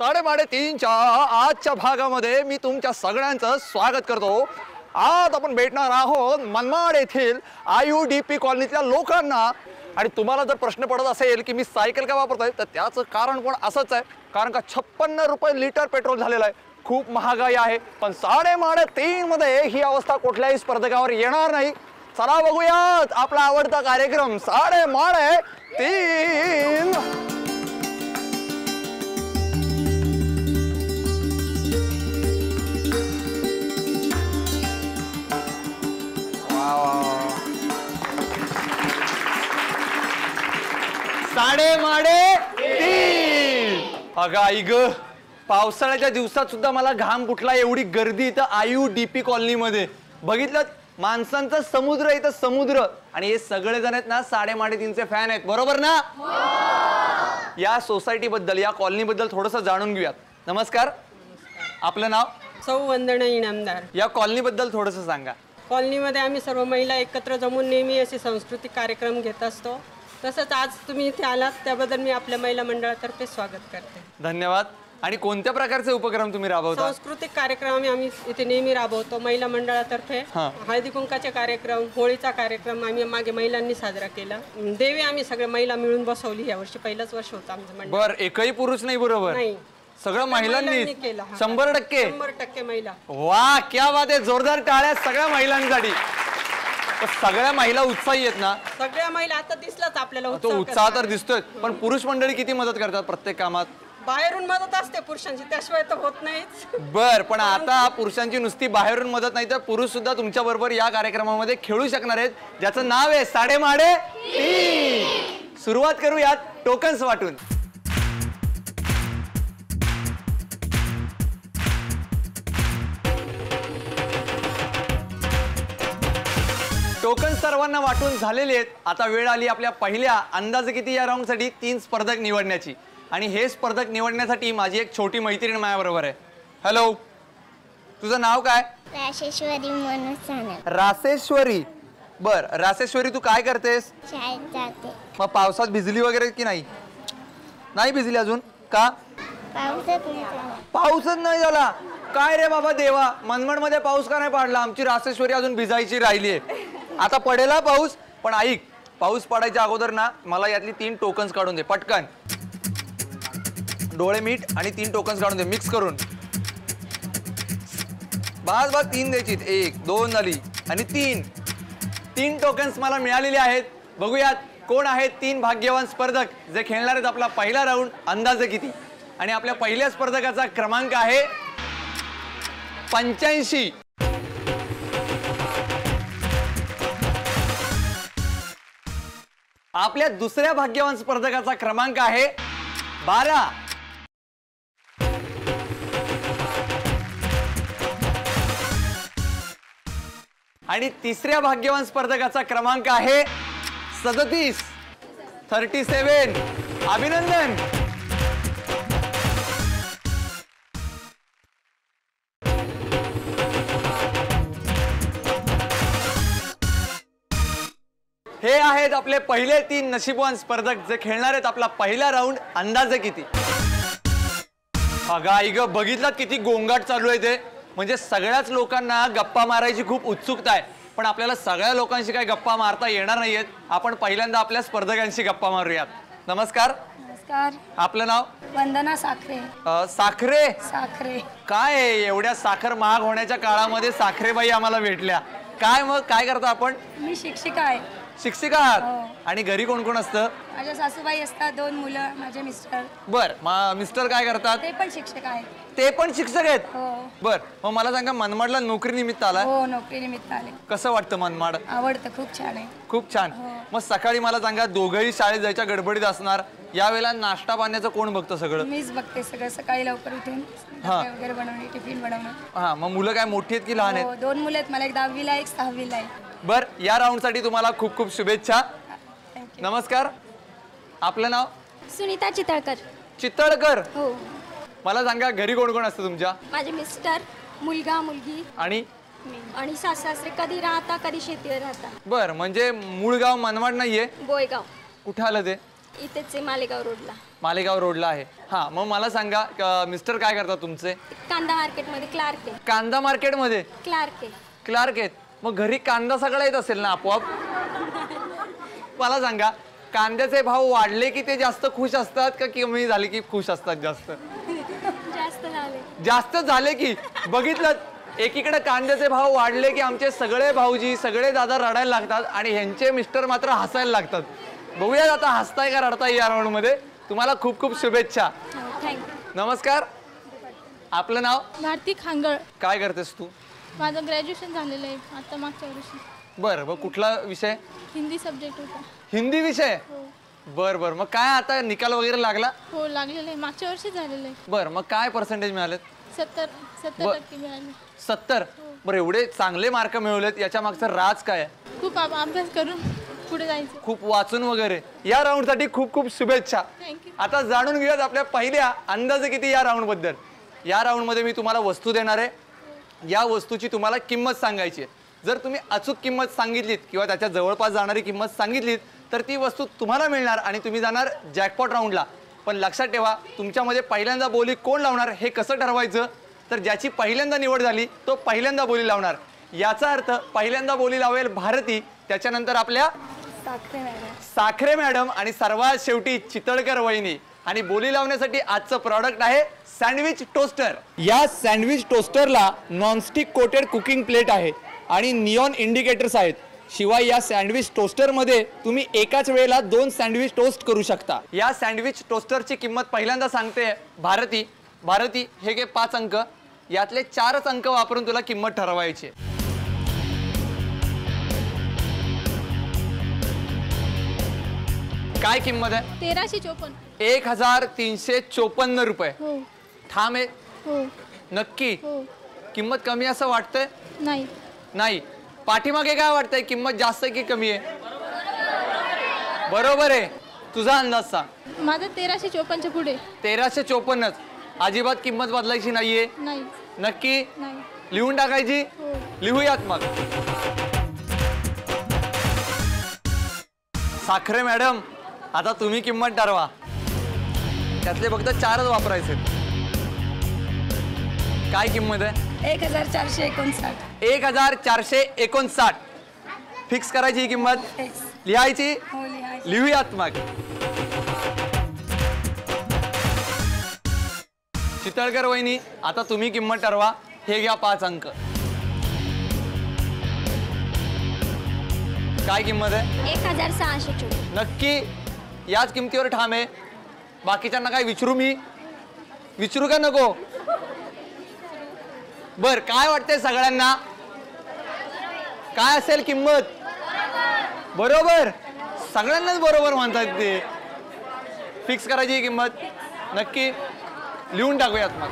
3:30च्या आजच्या भागामध्ये मी तुमच्या सगळ्यांचं स्वागत करतो। आज आपण भेटणार आहोत मनमाड येथील IUDP कॉलनीतल्या लोकांना। आणि तुम्हाला जर प्रश्न पडत असेल की मी सायकल का वापरतोय तर त्याचं कारण पण असंच आहे, कारण का 56 रुपये लिटर पेट्रोल झालेलं आहे, खूप महागाई आहे। पण 3:30 मध्ये ही अवस्था कुठल्याही स्पर्धकावर येणार नाही। चला बघूयात आपला आवडता कार्यक्रम 3:30। अगं आई ग, पावसाळ्याच्या दिवसात सुद्धा मला घाम फुटला, एवढी गर्दी इथं IUDP कॉलनीमध्ये। बघितलं, माणसांचा समुद्र इथं समुद्र, आणि हे सगळे जण आहेत ना 3:30चे फॅन आहेत, बरोबर ना? या सोसायटी बद्दल, या कॉलनी बद्दल थोडंसं जाणून घेऊयात। नमस्कार, आपलं नाव? सौ वंदना इनामदार। या कॉलनी बद्दल थोडंसं सांगा। कॉलनीमध्ये आम्ही सर्व महिला एकत्र जमून नेहमी असे सांस्कृतिक कार्यक्रम घेत असतो। तसंच आज तुम्ही इथे आलात त्याबद्दल मी आपल्या महिला मंडळातर्फे स्वागत करते। धन्यवाद। आणि कोणत्या प्रकारचे उपक्रम तुम्ही राबवता? सांस्कृतिक कार्यक्रम आम्ही इथे नेहमी राबवतो महिला मंडळातर्फे। हळदी कुंकाचे कार्यक्रम, होळीचा कार्यक्रम आम्ही मागे महिलांनी साजरा केला। देवी आम्ही सगळ्या महिला मिळून बसवली, यावर्षी पहिलंच वर्ष होतं आमचं मंडळ। बर, एकही पुरुष नाही? बरोबर नाही, सगळं महिलांनी केलं। 100% 100% महिला। वाह, क्या बात आहे, जोरदार टाळ्या सगळ्या महिलांसाठी। सगळ्या महिला उत्साही आहेत ना? सगळ्या महिला, आता दिसलाच आपल्याला तो उत्साह तर दिसतोय, पण पुरुष मंडळी किती मदत करतात प्रत्येक कामात? बाहेरून मदत असते पुरुषांची, त्याशिवाय तर होत नाहीच। बर, पण आता पुरुषांची नुसती बाहेरून मदत नाही तर पुरुष सुद्धा तुमच्या बरोबर या कार्यक्रमामध्ये खेळू शकणार आहेत, ज्याचं नाव आहे 3:30। सुरुवात करूयात टोकन्स वाटून। टोकन सर्वांना वाटून झालेले आहेत। आता वेळ आली आपल्या पहिल्या अंदाजे किती या राऊंड साठी 3 स्पर्धक निवडण्याची। आणि हे स्पर्धक निवडण्यासाठी माझी एक छोटी मैत्रीण माझ्याबरोबर आहे। हॅलो, तुझं नाव काय? रासेश्वरी मनोज सानप। रासेश्वरी, बर रासेश्वरी, तू काय करतेस? शाळेत जाते। मग पावसात भिजली वगैरे की नाही? नाही भिजली अजून का? पाऊसच नाही झाला। पाऊसच नाही झाला? काय रे बाबा देवा, मनमाड मध्ये पाऊस का नाही पडला? आमची रासेश्वरी अजून भिजायची राहिली आहे। आता पडेला पाऊस, पण ऐक, पाऊस पडायच्या अगोदर ना मला यातली 3 टोकन्स काढून दे पटकन। डोळे मीठ आणि 3 टोकन्स काढून दे मिक्स करून। बस बस 3 द्यायची, 1 2 झाली आणि 3 टोकन्स मला मिळालेले आहेत। बघूयात कोण आहेत 3 भाग्यवान स्पर्धक जे खेळणार आहेत आपला पहिला राऊंड अंदाजे किती। आणि आपल्या पहिल्या स्पर्धकाचा क्रमांक आहे 85। आपल्या दुसऱ्या भाग्यवान स्पर्धकाचा क्रमांक आहे 12। आणि तिसऱ्या भाग्यवान स्पर्धकाचा क्रमांक आहे 37। अभिनंदन। हे आहेत आपले पहिले 3 नशीबवान स्पर्धक जे खेळणार आहेत आपला पहिला राऊंड अंदाजे किती। अगं आई ग, बघितलं किती गोंगाट चालू आहे ते, म्हणजे सगळ्याच लोकांना गप्पा मारायची खूप उत्सुकता आहे, पण आपल्याला सगळ्या लोकांशी काही गप्पा मारता येणार नाहीयेत। आपण पहिल्यांदा आपल्या स्पर्धकांशी गप्पा मारूयात। नमस्कार। नमस्कार, आपलं नाव? वंदना साखरे। साखरे? साखरे काय आहे, एवढ्या साखर महाग होण्याच्या काळामध्ये साखरेबाई आम्हाला भेटल्या, काय मग काय करता आपण? मी शिक्षिका आहे। शिक्षिका आहात? आणि घरी कोण कोण असतं? माझ्या सासूबाई असतात, 2 मुलं, माझे मिस्टर। बर, मिस्टर काय करतात? ते पण शिक्षक आहेत। ते पण शिक्षक आहेत? हो। बर, मग मला सांगा, मनमाडला नोकरी निमित्त आला? हो, नोकरी निमित्त आले। कसं वाटतं मनमाड? आवडतं, खूप छान आहे। खूप छान। मग सकाळी मला सांगा, दोघंही शाळेत जायच्या गडबडीत असणार, यावेळेला नाश्ता पाण्याचं कोण बघतं सगळं? मीच बघते सगळं, सकाळी लवकर उठून डबे वगैरे बनवणे, टिफिन बनवणं। हा, मग मुलं काय मोठी आहेत की लहान आहेत? हो, 2 मुलं आहेत मला, एक 10वीला आहे, एक 6वीला आहे। बर, या राऊंड साठी तुम्हाला खूप खूप शुभेच्छा। नमस्कार, आपलं नाव? सुनीता चितळकर। चितळकर? हो। मला सांगा, घरी कोण कोण असतं तुमच्या? माझे मिस्टर, मुलगा मुलगी आणि सासू सासरे कधी राहता कधी शेतीवर राहता। बर, म्हणजे मूळ गाव मनमाड नाहीये? बोयगाव। कुठे आलं ते? इथेच आहे मालेगाव रोडला. मालेगाव रोडला आहे. हा, मग मला सांगा मिस्टर काय करतात तुमचे? कांदा मार्केटमध्ये क्लार्क आहे. कांदा मार्केटमध्ये क्लार्क आहे. क्लार्क आहेत. मग घरी कांदा सगळा येत असेल ना आपोआप? मला सांगा, कांद्याचे भाव वाढले की ते जास्त खुश असतात का कमी झाले की खुश असतात जास्त? जास्त झाले. जास्त झाले की. बघितलं, एकीकडे कांद्याचे भाव वाढले की आमचे सगळे भाऊजी सगळे दादा रडायला लागतात आणि ह्यांचे मिस्टर मात्र हसायला लागतात. बघूया आता हसताय का रडताय या राऊंड मध्ये. तुम्हाला खूप खूप शुभेच्छा. थँक्यू. नमस्कार, आपलं नाव? भारती खांगळ. काय करतेस तू? माझं ग्रॅज्युएशन झालेलं आहे आता मागच्या वर्षी. बरं, मग कुठला विषय? हिंदी सब्जेक्ट होता. हिंदी विषय. हो बर बर, मग काय आता निकाल वगैरे लागला? हो लागलेलं आहे, मागच्या वर्षी झालेलं आहे. बर, मग काय पर्सेंटेज मिळालेत? 70% मिळाले. 70. बरं, एवढे चांगले मार्क मिळवलेत, याच्या मागचं राज काय आहे? खूप अभ्यास करून पुढे जायचं. खूप वाचून वगैरे. या राऊंड साठी खूप खूप शुभेच्छा. थँक्यू. आता जाणून घेऊयात आपल्या पहिल्या अंदाजे किती या राऊंड बद्दल. या राऊंड मध्ये मी तुम्हाला वस्तू देणार आहे. या वस्तूची तुम्हाला किंमत सांगायची आहे. जर तुम्ही अचूक किंमत सांगितलीत किंवा त्याच्या जवळपास जाणारी किंमत सांगितलीत तर ती वस्तू तुम्हाला मिळणार आणि तुम्ही जाणार जॅकपॉट राऊंडला. पण लक्षात ठेवा, तुमच्यामध्ये पहिल्यांदा बोली कोण लावणार हे कसं ठरवायचं? तर ज्याची पहिल्यांदा निवड झाली तो पहिल्यांदा बोली लावणार. याचा अर्थ पहिल्यांदा बोली लावेल भारती, त्याच्यानंतर आपल्या साखरे मॅडम आणि सर्वात शेवटी चितळकर वहिनी. आणि बोली लावण्यासाठी आजचं प्रॉडक्ट आहे सँडविच टोस्टर. या सँडविच टोस्टरला नॉनस्टिक कोटेड कुकिंग प्लेट आहे आणि निऑन इंडिकेटर्स आहेत. शिवाय या सँडविच टोस्टरमध्ये तुम्ही एकाच वेळेला 2 सँडविच टोस्ट करू शकता. या सँडविच टोस्टरची किंमत पहिल्यांदा सांगते भारती. भारती, हे घे 5 अंक. यातले 4च अंक वापरून तुला किंमत ठरवायची. काय किंमत आहे? 1354. 1354 रुपये. हो ठाम आहे? हो नक्की? हो. किंमत कमी असं वाटतंय? नाही. नाही. पाठीमागे काय वाटतंय, किंमत जास्त आहे की कमी आहे? बरोबर आहे. तुझा अंदाज सांग. माझं 1354च्या पुढे. 1354च. अजिबात किंमत बदलायची नाहीये? नाही. नक्की? नाही. लिहून टाकायची? हो. लिहूयात मग. साखरे मॅडम, आता तुम्ही किंमत ठरवा. त्यातले फक्त 4च वापरायचे. काय किंमत आहे? 1459. 1459. फिक्स करायची ही किंमत? लिहायची? हो लिहायचं. लिहूयात मग. चितळकर वहिनी, आता तुम्ही किंमत ठरवा. हे घ्या 5 अंक. काय किंमत आहे? 1624. नक्की? याच किमतीवर ठाम आहे? बाकीच्यांना काय विचारू मी? विचारू का नको? बर, काय वाटतंय सगळ्यांना? काय असेल किंमत? बरोबर. सगळ्यांनाच बरोबर म्हणतात ते. फिक्स करायची ही किंमत? नक्की? लिहून टाकूयात मग.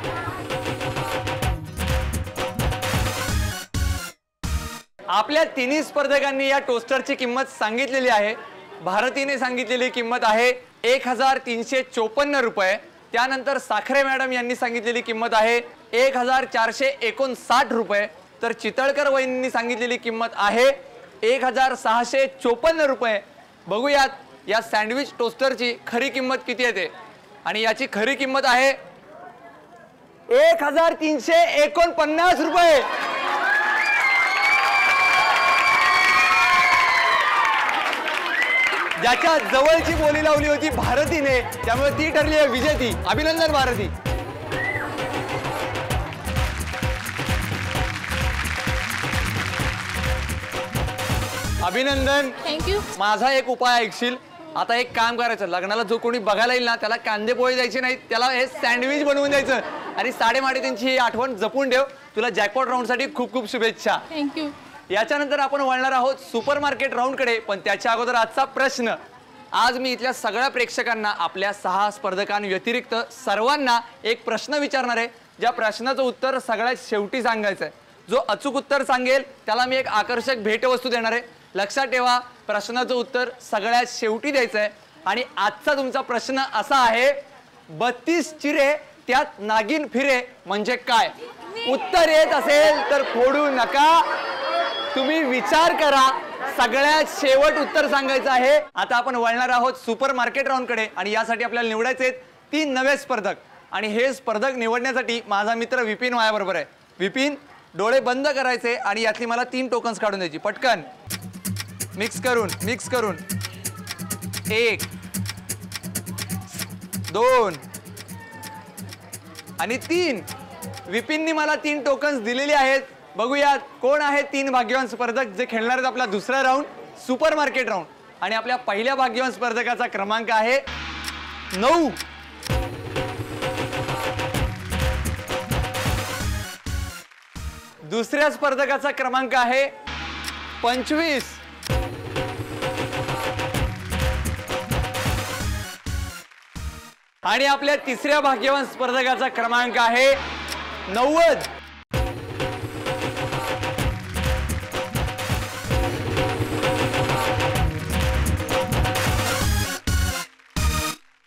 आपल्या तिन्ही स्पर्धकांनी या टोस्टरची किंमत सांगितलेली आहे. भारतीने सांगितलेली किंमत आहे 1354 रुपये. त्यानंतर साखरे मॅडम यांनी सांगितलेली किंमत आहे 1459 रुपये. तर चितळकर वहिनींनी सांगितलेली किंमत आहे 1654 रुपये. बघूयात या सँडविच टोस्टरची खरी किंमत किती येते. आणि याची खरी किंमत आहे 1349 रुपये. ज्याच्या जवळची बोली लावली होती भारतीने, त्यामुळे ती ठरली आहे विजेती. अभिनंदन भारती. अभिनंदन. थँक्यू. माझा एक उपाय ऐकशील? आता एक काम करायचं, लग्नाला जो कोणी बघायला येईल ना त्याला कांदे पोहे द्यायचे नाहीत, त्याला हे सँडविच बनवून द्यायचं. आणि 3:30 ही आठवण जपून ठेव. तुला जॅकपॉट राऊंड साठी खूप खूप शुभेच्छा. थँक्यू. याच्यानंतर आपण वळणार आहोत सुपरमार्केट राऊंडकडे. पण त्याच्या अगोदर आजचा प्रश्न. आज मी इथल्या सगळ्या प्रेक्षकांना, आपल्या 6 स्पर्धकांव्यतिरिक्त सर्वांना एक प्रश्न विचारणार आहे. ज्या प्रश्नाचं उत्तर सगळ्यात शेवटी सांगायचं आहे. जो अचूक उत्तर सांगेल त्याला मी एक आकर्षक भेटवस्तू देणार आहे. लक्षात ठेवा, प्रश्नाचं उत्तर सगळ्यात शेवटी द्यायचं आहे. आणि आजचा तुमचा प्रश्न असा आहे, 32 चिरे त्यात नागिन फिरे म्हणजे काय? उत्तर येत असेल तर फोडू नका. तुम्ही विचार करा, सगळ्यात शेवट उत्तर सांगायचं आहे. आता आपण वळणार आहोत सुपर मार्केट राऊंड कडे आणि यासाठी आपल्याला निवडायचे 3 नवे स्पर्धक आणि हे स्पर्धक निवडण्यासाठी माझा मित्र विपिन माझ्याबरोबर आहे. विपिन, डोळे बंद करायचे आणि यातली मला 3 टोकन्स काढून द्यायची. पटकन मिक्स करून 1 2 आणि 3. विपिननी मला 3 टोकन्स दिलेले आहेत. बघूया कोण आहेत 3 भाग्यवान स्पर्धक जे खेळणार आहेत आपला दुसरा राऊंड सुपर मार्केट राऊंड. आणि आपल्या पहिल्या भाग्यवान स्पर्धकाचा क्रमांक आहे 9. दुसऱ्या स्पर्धकाचा क्रमांक आहे 25. आणि आपल्या तिसऱ्या भाग्यवान स्पर्धकाचा क्रमांक आहे 90.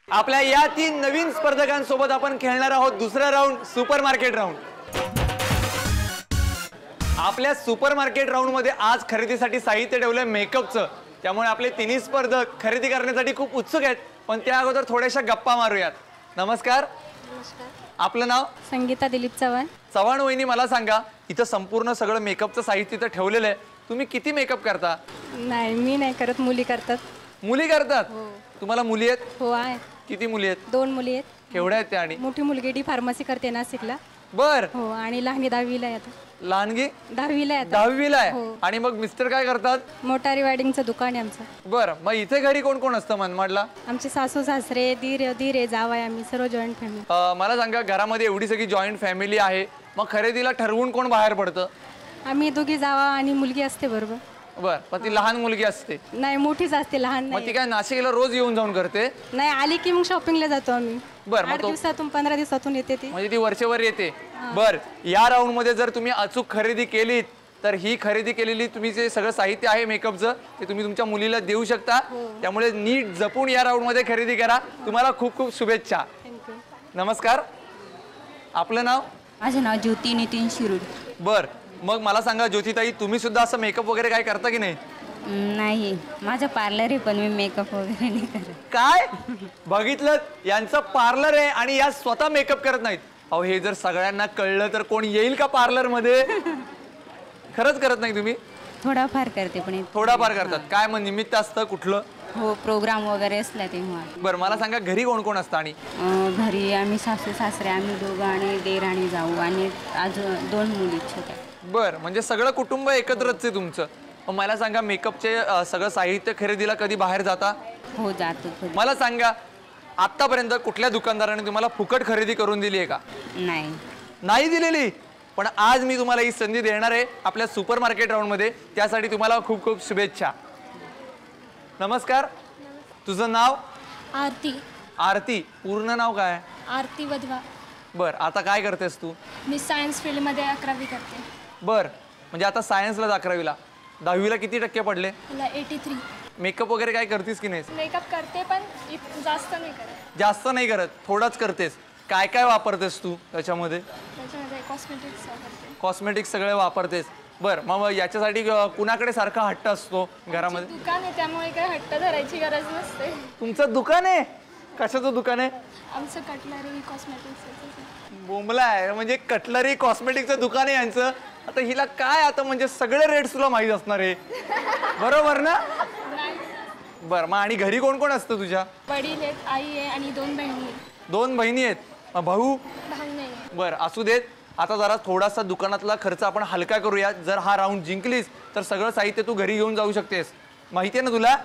आपल्या या 3 नवीन स्पर्धकांसोबत आपण खेळणार आहोत दुसरा राऊंड सुपर मार्केट राऊंड. आपल्या सुपर मार्केट राऊंड मध्ये आज खरेदीसाठी साहित्य ठेवलंय मेकअपचं. त्यामुळे आपले 3 स्पर्धक खरेदी करण्यासाठी खूप उत्सुक आहेत. पण त्या अगोदर थोड्याशा गप्पा मारूयात. नमस्कार. आपलं नाव? संगीता दिलीप चव्हाण. चव्हाण वहिनी, मला सांगा, इथं संपूर्ण सगळं मेकअपचं साहित्य इथं ठेवलेलं आहे. तुम्ही किती मेकअप करता? नाही, मी नाही करत, मुली करतात. मुली करतात? तुम्हाला मुली आहेत? हो आहे. किती मुली आहेत? 2 मुली आहेत. केवढ्या आहेत त्या? आणि मोठी मुलगी डी फार्मसी करते नाशिकला. बर. हो, आणि लहानगी 10वीला आहे आता. लहानगी 10वीला आहे आता. 10वीला आहे. हो. आणि मग मिस्टर काय करतात? मोटारी वायडिंगचं दुकान आहे आमचं. बर. मग इथे घरी कोण कोण असतं मनमाडला? आमचे सासू सासरे, धीरे जाव आहे, आम्ही सर्व जॉईंट फॅमिली. मला सांगा, घरामध्ये एवढी सगळी जॉईंट फॅमिली आहे, मग खरेदीला ठरवून कोण बाहेर पडतं? आम्ही दोघी जावा आणि मुलगी असते बरोबर. बर. पण ती लहान मुलगी असते? नाही, मोठीच असते, लहान मग ती नाही. काय नाशिकला रोज येऊन जाऊन करते? नाही, आली की मग शॉपिंगला जातो आम्ही. बर. मग 8 दिवसातून 15 दिवसातून येते ती. म्हणजे ती वरचेवर येते. बर. या राऊंड मध्ये जर तुम्ही अचूक खरेदी केलीत तर ही खरेदी केलेली तुम्ही जे सगळं साहित्य आहे मेकअपचं ते तुम्ही तुमच्या मुलीला देऊ शकता. त्यामुळे नीट जपून या राऊंड मध्ये खरेदी करा. तुम्हाला खूप खूप शुभेच्छा. थँक्यू. नमस्कार. आपलं नाव? माझं नाव ज्योती नितीन शिरूड. बर. मग मला सांगा ज्योतिताई, तुम्ही सुद्धा असं मेकअप वगैरे काय करता की नाही? नाही, माझं पार्लर आहे पण मी मेकअप वगैरे नाही करत. काय बघितलं? यांचं पार्लर आहे आणि या स्वतः मेकअप करत नाहीत. अहो, हे जर सगळ्यांना कळलं तर कोण येईल का पार्लर मध्ये? खरंच करत नाही तुम्ही? थोडाफार करते पण थोडाफार करतात. काय मग निमित्त असतं कुठलं? हो, प्रोग्राम वगैरे असला तेव्हा. बरं. मला सांगा, घरी कोण कोण असतं? आणि घरी आम्ही सासू सासरे, आम्ही दोघं आणि देर आणि जाऊ आणि अजून 2 मुली छोट्या. बरं. म्हणजे सगळं कुटुंब एकत्रच आहे तुमचं. मग मला सांगा, मेकअपचे सगळं साहित्य खरेदीला कधी बाहेर जाता? हो, जातो कधी. मला सांगा, आतापर्यंत कुठल्या दुकानदाराने तुम्हाला फुकट खरेदी करून दिली आहे का? नाही. नाही दिलेली. पण आज मी तुम्हाला ही संधी देणार आहे आपल्या सुपर मार्केट राऊंड मध्ये. त्यासाठी तुम्हाला खूप खूप शुभेच्छा. नमस्कार. तुझं नाव? आरती. आरती. पूर्ण नाव काय? आरती वधवा. बर. आता काय करतेस तू? मी सायन्स फील्डमध्ये 11वी करते. बर. म्हणजे आता सायन्सला 11वीला. 10वीला किती टक्के पडले? मला 83. मेकअप वगैरे काय करतेस की नाही? मेकअप करते पण जास्त नाही करत. जास्त नाही करत, थोडाच करतेस. काय काय वापरतेस तू त्याच्यामध्ये? त्याच्यामध्ये कॉस्मेटिक्स वापरते. कॉस्मेटिक्स सगळे वापरतेस. बर. मग याच्यासाठी कुणाकडे सारखा हट्ट असतो घरामध्ये? दुकान आहे त्यामुळे काही हट्ट धरायची गरज नसते. तुमचं दुकान आहे? कशाचं दुकान आहे? आमचं कटलरी कॉस्मेटिक्स. बोंबला आहे. म्हणजे कटलरी कॉस्मेटिकचं दुकान आहे यांचं. आता हिला काय, आता म्हणजे सगळे रेट्स तुला माहीत असणार आहे, बरोबर ना? बर. मग आणि घरी कोण कोण असतं तुझ्या? वडील आहेत, आई आहे आणि 2 बहिणी आहेत. 2 बहिणी आहेत. भाऊ? भाऊ नाही. बर. असू देत. आता जरा थोडासा दुकानातला खर्च आपण हलका करूया. जर हा राऊंड जिंकलीस तर सगळं साहित्य तू घरी घेऊन जाऊ शकतेस. माहिती आहे ना तुला?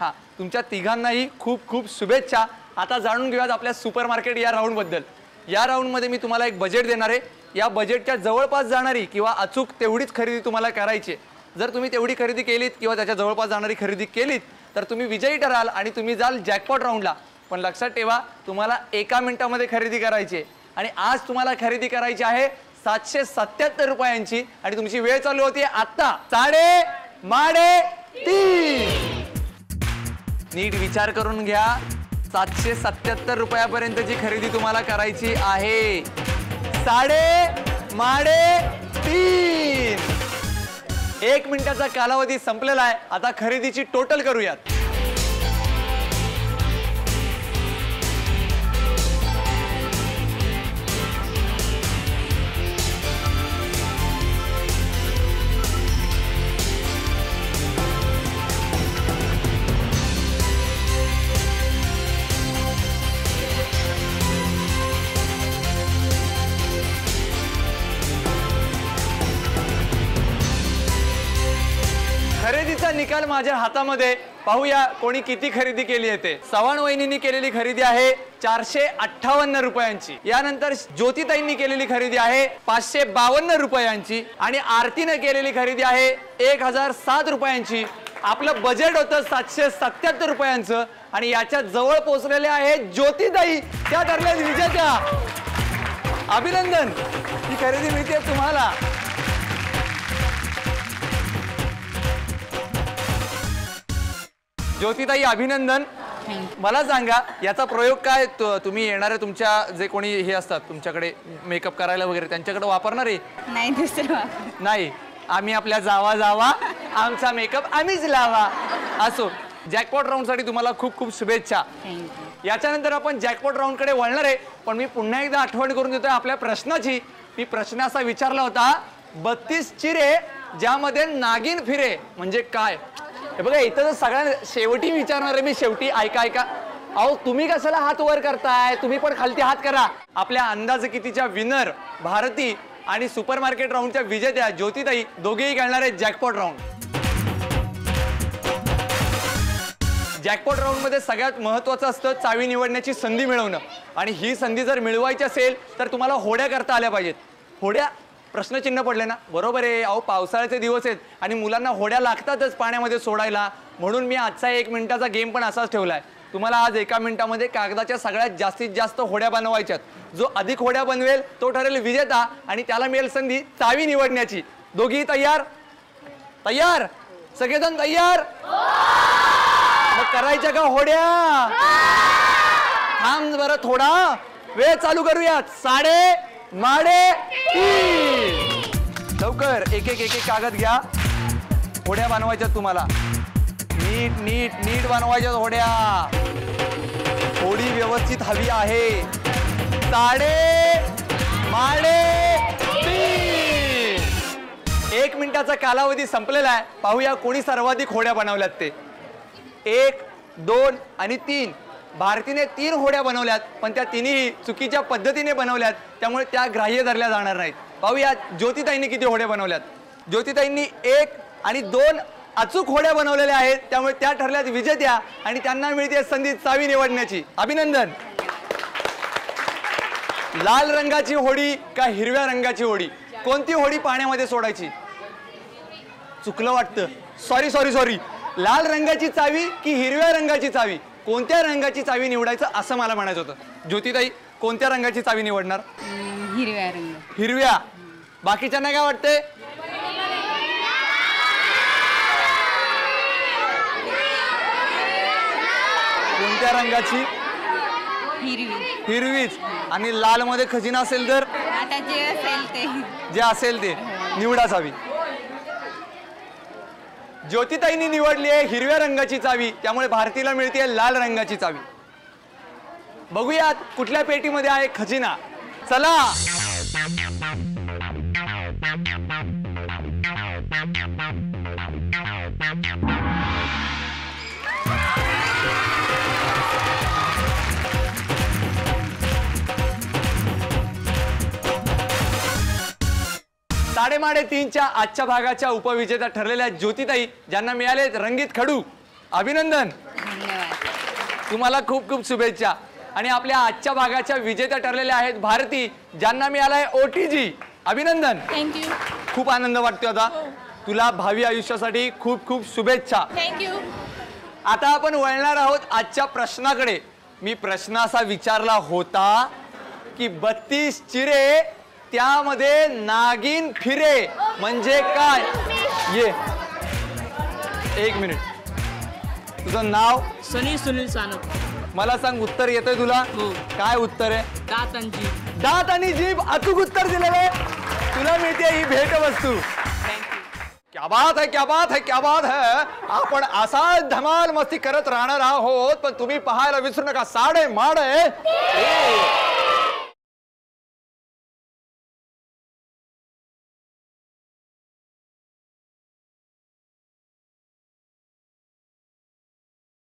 हां. तुमच्या तिघांनाही खूप खूप शुभेच्छा. आता जाणून घेऊयात आपल्या सुपर मार्केट या राऊंडबद्दल. या राऊंडमध्ये मी तुम्हाला एक बजेट देणार आहे. या बजेटच्या जवळपास जाणारी किंवा अचूक तेवढीच खरेदी तुम्हाला करायची. जर तुम्ही तेवढी खरेदी केलीत किंवा त्याच्या जवळपास जाणारी खरेदी केलीत तर तुम्ही विजयी ठराल आणि तुम्ही जाल जॅकपॉट राऊंडला. पण लक्षात ठेवा, तुम्हाला 1 मिनिटामध्ये खरेदी करायची. आणि आज तुम्हाला खरेदी करायची आहे 777 रुपयांची आणि तुमची वेळ चालू होती आता 3:30. नीट विचार करून घ्या. 777 रुपयापर्यंतची खरेदी तुम्हाला करायची आहे. 3:30. 1 मिनिटाचा कालावधी संपलेला आहे. आता खरेदीची टोटल करूयात. खरेदीचा निकाल माझ्या हातामध्ये. पाहूया कोणी किती खरेदी केली आहे ते. चव्हाण वहिनींनी केलेली खरेदी आहे 458 रुपयांची. यानंतर ज्योतिताईंनी केलेली खरेदी आहे 552 रुपयांची आणि आरतीने केलेली खरेदी आहे 1007 रुपयांची. आपलं बजेट होतं 777 रुपयांचं आणि याच्या जवळ पोहोचलेले आहेत ज्योतिताई. त्या ठरल्या विजेत्या. अभिनंदन. ही खरेदी मिळते तुम्हाला. ज्योतिताई अभिनंदन. मला सांगा याचा प्रयोग काय तुम्ही येणारे तुमच्या जे कोणी हे असतात तुमच्याकडे मेकअप करायला वगैरे त्यांच्याकडे वापरणार आहे? नाही दुसरं नाही, आम्ही आपल्या जावा आमचा मेकअप आम्हीच लावा. असो, जॅकपॉट राऊंडसाठी तुम्हाला खूप खूप शुभेच्छा. याच्यानंतर आपण जॅकपॉट राऊंडकडे वळणार आहे. पण मी पुन्हा एकदा आठवण करून देतोय आपल्या प्रश्नाची. मी प्रश्न असा विचारला होता 32 चिरे ज्यामध्ये नागिन फिरे म्हणजे काय. हे बघा इथं जर सगळ्या शेवटी विचारणार आहे मी. शेवटी ऐका. अहो तुम्ही कशाला हात वर करताय, तुम्ही पण खालती हात करा. आपल्या अंदाजे कितीच्या विनर भारती आणि सुपरमार्केट राऊंडच्या विजेत्या ज्योतिताई दोघेही खेळणार आहेत जॅकपॉट राऊंड. जॅकपॉट राऊंड मध्ये सगळ्यात महत्वाचं असतं चावी निवडण्याची संधी मिळवणं. आणि ही संधी जर मिळवायची असेल तर तुम्हाला होड्या करता आल्या पाहिजेत. होड्या प्रश्नचिन्ह पडले ना. बरोबर आहे. अहो पावसाळ्याचे दिवस आहेत आणि मुलांना होड्या लागतातच पाण्यामध्ये सोडायला. म्हणून मी आजचा 1 मिनिटाचा गेम पण असाच ठेवलाय. तुम्हाला आज 1 मिनिटामध्ये कागदाच्या सगळ्यात जास्तीत जास्त होड्या बनवायच्यात. जो अधिक होड्या बनवेल तो ठरेल विजेता आणि त्याला मिळेल संधी चावी निवडण्याची. दोघी तयार? तयार सगळेजण तयार? मग करायच्या का होड्या? थांब बरं थोडा वेळ चालू करूयात. 3:30 लवकर एक कागद घ्या. होड्या बनवायच्यात तुम्हाला. नीट बनवायच्यात होड्या. होडी व्यवस्थित हवी आहे. 3:30 1 मिनिटाचा कालावधी संपलेला आहे. पाहूया कोणी सर्वाधिक होड्या बनवल्यात ते. 1, 2 आणि 3. भारतीने 3 होड्या बनवल्यात पण त्या तिन्ही चुकीच्या पद्धतीने बनवल्यात त्यामुळे त्या ग्राह्य धरल्या जाणार नाहीत. पाहूया ज्योतिताईंनी किती होड्या बनवल्यात. ज्योतिताईंनी 1 आणि 2 अचूक होड्या बनवलेल्या आहेत त्यामुळे त्या ठरल्यात विजेत्या आणि त्यांना मिळते संधी चावी निवडण्याची. अभिनंदन. लाल रंगाची होडी का हिरव्या रंगाची होडी? कोणती होडी पाण्यामध्ये सोडायची? चुकलं वाटतं. सॉरी. लाल रंगाची चावी की हिरव्या रंगाची चावी? कोणत्या रंगाची चावी निवडायचं असं मला म्हणायचं होतं. ज्योतिताई कोणत्या रंगाची चावी निवडणार? हिरव्या रंग. हिरव्या. बाकीच्यांना काय वाटतंय? कोणत्या रंगाची? हिरवीच. आणि लाल मध्ये खजिना असेल तर? आता जे असेल ते निवडा चावी. ज्योतिताईंनी निवडली आहे हिरव्या रंगाची चावी त्यामुळे भारतीला मिळते लाल रंगाची चावी. बघूयात कुठल्या पेटीमध्ये आहे खजिना. चला. साडेमाडे 3च्या आजच्या भागाच्या उपविजेत्या ठरलेल्या ज्योतिताई ज्यांना मिळाले रंगीत खडू. अभिनंदन. तुम्हाला खूप खूप शुभेच्छा. आणि आपल्या आजच्या भागाच्या विजेत्या ठरलेल्या आहेत भारती ज्यांना मिळालाय OTG. अभिनंदन. थँक्यू. खूप आनंद वाटतोय आता. तुला भावी आयुष्यासाठी खूप खूप शुभेच्छा. थँक्यू. आता आपण वळणार आहोत आजच्या प्रश्नाकडे. मी प्रश्न असा विचारला होता की 32 चिरे त्यामध्ये नागिन फिरे म्हणजे काय? ये 1 मिनिट. तुझं नाव? सनी सुनील सानप. मला सांग उत्तर येतंय तुला? काय उत्तर आहे? दात आणि जीभ. दात आणि जीभ. अचूक उत्तर दिलेलं आहे. तुला मिळते ही भेटवस्तू. थँक्यू. क्या बात है, क्या बात है, क्या बात है. आपण असाच धमाल मस्ती करत राहणार आहोत, पण तुम्ही पाहायला विसरू नका साडे माडे.